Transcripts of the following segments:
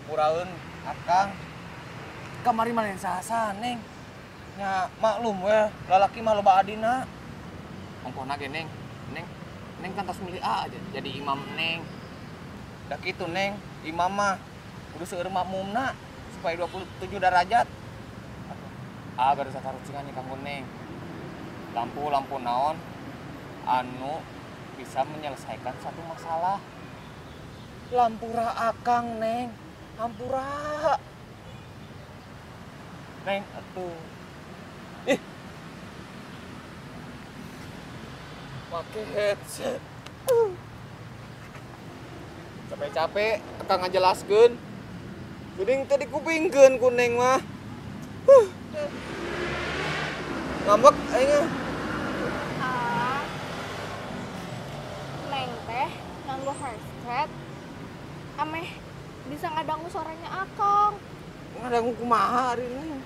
ngapuraeun akang. Kamari mah lain saha Neng. Nya maklum we, lalaki mah loba adina. Ongkohna ge Neng. Neng kan tos milih A aja jadi imam Neng. Da kitu Neng, imam mah kudu seueur makmumna supaya 27 derajat. Ah garusa karucingan nih kanggo Neng. Lampu naon anu bisa menyelesaikan satu masalah. Lampura akang Neng, hampura. Neng atuh. Ih. Pakai headset. Capek-capek akang ngajelaskeun. Geuning teh dikupingkeun ku Neng mah. Ngambek aing. Neng teh nganggo headset. Ameh bisa ngadangu suaranya Akang. Ngadangu kumaha hari ini?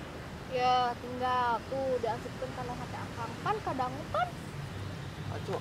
Ya tinggal tuh diasupkeun kana hati Akang. Pan kadangu pan. Aco.